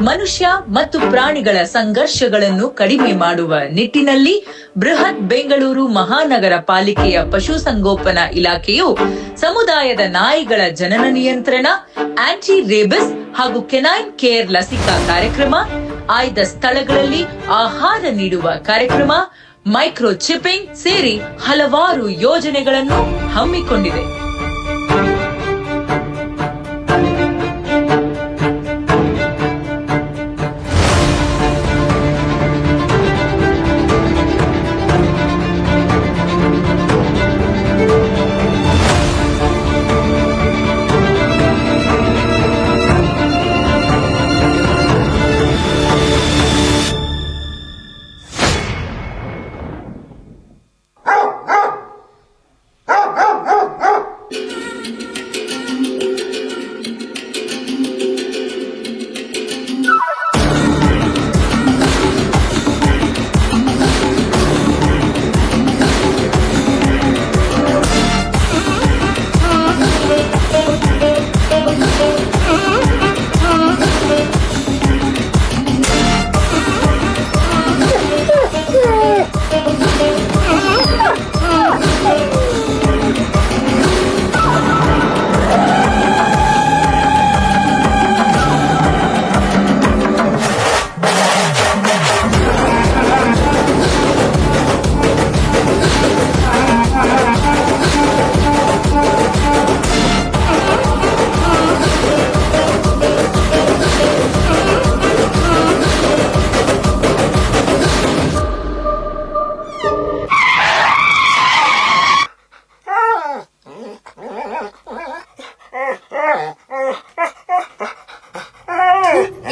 ಮನುಷ್ಯ ಮತ್ತು ಪ್ರಾಣಿಗಳ ಸಂಘರ್ಷಗಳನ್ನು ಕಡಿಮೆ ಮಾಡುವ ನಿಟ್ಟಿನಲ್ಲಿ ಬೃಹತ್ ಬೆಂಗಳೂರು ಮಹಾನಗರ ಪಾಲಿಕೆಯ ಪಶುಸಂಗೋಪನಾ ಇಲಾಖೆಯು ಸಮುದಾಯದ ನಾಯಿಗಳ ಜನನ ನಿಯಂತ್ರಣ, ಆಂಟಿ ರೇಬಿಸ್ ಹಾಗೂ ಕೆನೈನ್ ಕೇರ್ ಲಸಿಕಾ ಕಾರ್ಯಕ್ರಮ, ಆಯ್ದ ಸ್ಥಳಗಳಲ್ಲಿ ಆಹಾರ ನೀಡುವ ಕಾರ್ಯಕ್ರಮ, ಮೈಕ್ರೋ ಚಿಪ್ಪಿಂಗ್ ಸೇರಿ ಹಲವಾರು ಯೋಜನೆಗಳನ್ನು ಹಮ್ಮಿಕೊಂಡಿದೆ.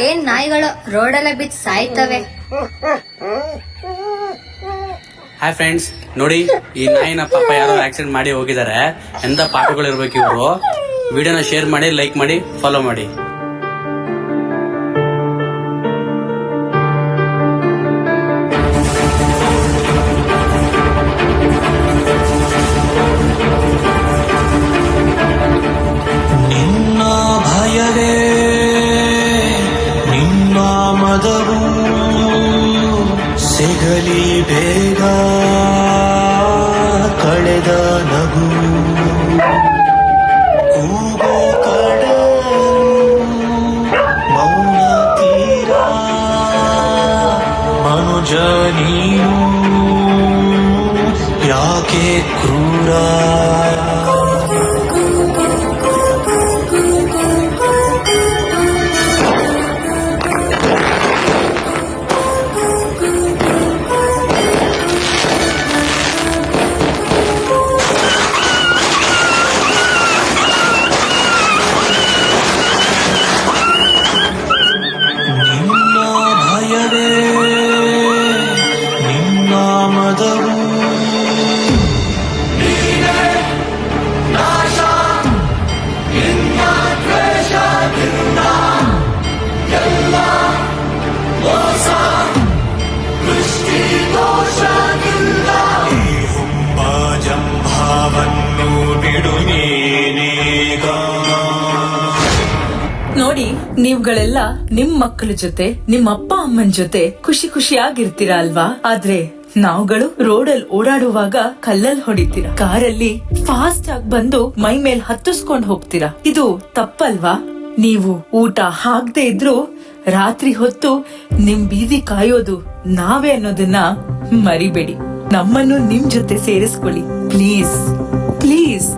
ಏನ್ ನಾಯಿಗಳು ರೋಡೆಲ್ಲ ಬಿದ್ದು ಸಾಯ್ತವೆ. ಹಾಯ್ ಫ್ರೆಂಡ್ಸ್, ನೋಡಿ ಈ ನಾಯಿನ ಪಾಪ ಯಾರೋ ಆಕ್ಸಿಡೆಂಟ್ ಮಾಡಿ ಹೋಗಿದ್ದಾರೆ. ಎಂತ ಪಾಪಗಳು ಇರ್ಬೇಕು ಇವ್ರು. ವಿಡಿಯೋನ ಶೇರ್ ಮಾಡಿ, ಲೈಕ್ ಮಾಡಿ, ಫಾಲೋ ಮಾಡಿ. ನಿನ್ನ ಭಯವೇ ನಿನ್ನ ಮದವು ಸಿಗಲಿ ಬೇಗ ಕಳೆದ ನಗು ಕೂಗೋ ಕಡಲು ಮೌನ ತೀರ ಮನುಜ ನೀನು ಯಾಕೆ ಕ್ರೂರ. ನಿನ್ನ ಮದವು ಈ ಹುಂಬ ಜಂಭಾವನ್ನು ಬಿಡು ನೀನೀಗ. ನೋಡಿ, ನೀವುಗಳೆಲ್ಲ ನಿಮ್ ಮಕ್ಕಳ ಜೊತೆ, ನಿಮ್ಮ ಅಪ್ಪ ಅಮ್ಮನ ಜೊತೆ ಖುಷಿಯಾಗಿರ್ತೀರ ಅಲ್ವಾ? ಆದ್ರೆ ನಾವುಗಳು ರೋಡಲ್ಲಿ ಓಡಾಡುವಾಗ ಕಲ್ಲಲ್ಲಿ ಹೊಡಿತೀರಾ, ಕಾರಲ್ಲಿ ಫಾಸ್ಟ್ ಆಗಿ ಬಂದು ಮೈ ಮೇಲ್ ಹತ್ತಿಸ್ಕೊಂಡ್ ಹೋಗ್ತೀರಾ. ಇದು ತಪ್ಪಲ್ವಾ? ನೀವು ಊಟ ಹಾಕ್ದೇ ಇದ್ರು ರಾತ್ರಿ ಹೊತ್ತು ನಿಮ್ ಬೀದಿ ಕಾಯೋದು ನಾವೇ ಅನ್ನೋದನ್ನ ಮರಿಬೇಡಿ. ನಮ್ಮನ್ನು ನಿಮ್ ಜೊತೆ ಸೇರಿಸ್ಕೊಳ್ಳಿ ಪ್ಲೀಸ್ ಪ್ಲೀಸ್.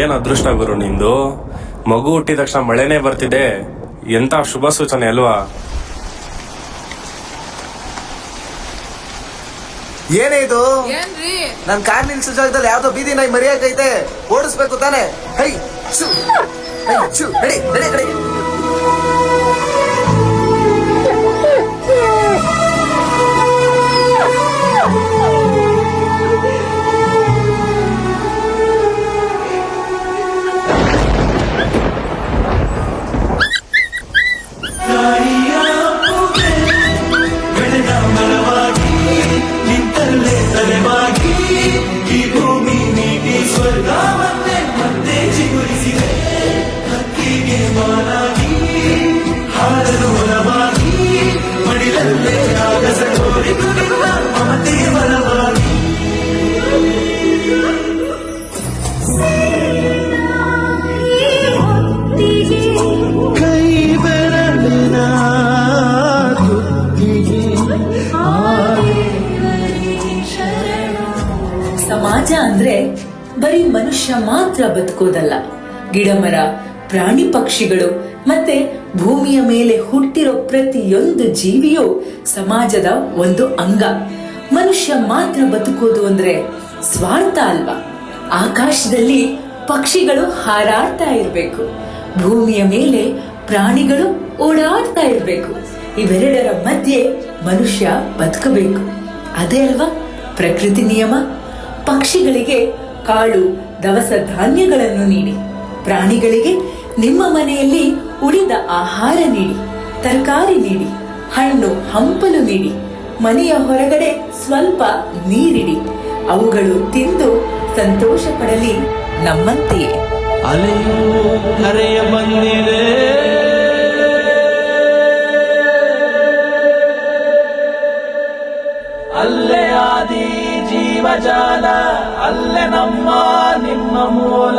ಏನ್ ಅದೃಷ್ಟ ಗುರು ನಿಂದು. ಮಗು ಹುಟ್ಟಿದ ತಕ್ಷಣ ಮಳೆನೇ ಬರ್ತಿದೆ. ಎಂತ ಶುಭ ಸೂಚನೆ ಅಲ್ವಾ? ಏನೇ ಇದು? ನನ್ ಕಾರ್ ನಿಲ್ಸೋ ಜಾಗದಲ್ಲಿ ಯಾವ್ದೋ ಬೀದಿ ನಾಯಿ ಮರಿಯಾಕೈತೆ. ಓಡಿಸ್ಬೇಕು ತಾನೆ? ಹೈ ಶೂ, ಹೈ ಶೂ, ನಡಿ ನಡಿ ನಡಿ. ಸಮಾಜ ಅಂದ್ರೆ ಬರೀ ಮನುಷ್ಯ ಮಾತ್ರ ಬದುಕೋದಲ್ಲ. ಗಿಡಮರ, ಪ್ರಾಣಿ ಪಕ್ಷಿಗಳು ಮತ್ತೆ ಭೂಮಿಯ ಮೇಲೆ ಹುಟ್ಟಿರೋ ಪ್ರತಿಯೊಂದು ಜೀವಿಯೂ ಸಮಾಜದ ಒಂದು ಅಂಗ. ಮನುಷ್ಯ ಮಾತ್ರ ಬದುಕೋದು ಅಂದ್ರೆ ಸ್ವಾರ್ಥ ಅಲ್ವಾ? ಆಕಾಶದಲ್ಲಿ ಪಕ್ಷಿಗಳು ಹಾರಾಡ್ತಾ ಇರ್ಬೇಕು, ಭೂಮಿಯ ಮೇಲೆ ಪ್ರಾಣಿಗಳು ಓಡಾಡ್ತಾ ಇರ್ಬೇಕು. ಇವೆರಡರ ಮಧ್ಯೆ ಮನುಷ್ಯ ಬದುಕಬೇಕು. ಅದೇ ಅಲ್ವಾ ಪ್ರಕೃತಿ ನಿಯಮ. ಪಕ್ಷಿಗಳಿಗೆ ಕಾಳು, ದವಸ ಧಾನ್ಯಗಳನ್ನು ನೀಡಿ, ಪ್ರಾಣಿಗಳಿಗೆ ನಿಮ್ಮ ಮನೆಯಲ್ಲಿ ಉಳಿದ ಆಹಾರ ನೀಡಿ, ತರಕಾರಿ ನೀಡಿ, ಹಣ್ಣು ಹಂಪಲು ನೀಡಿ, ಮನೆಯ ಹೊರಗಡೆ ಸ್ವಲ್ಪ ನೀರಿಡಿ. ಅವುಗಳು ತಿಂದು ಸಂತೋಷ ಪಡಲಿ ನಮ್ಮಂತೆಯೇ. ಅಲೆಯೂ ಕರೆಯ ಬಂದಿದೆ, ಅಲ್ಲೇ ಆದಿ ಜೀವಜಾಲ, ಅಲ್ಲೇ ನಮ್ಮ ನಿಮ್ಮ ಮೂಲ.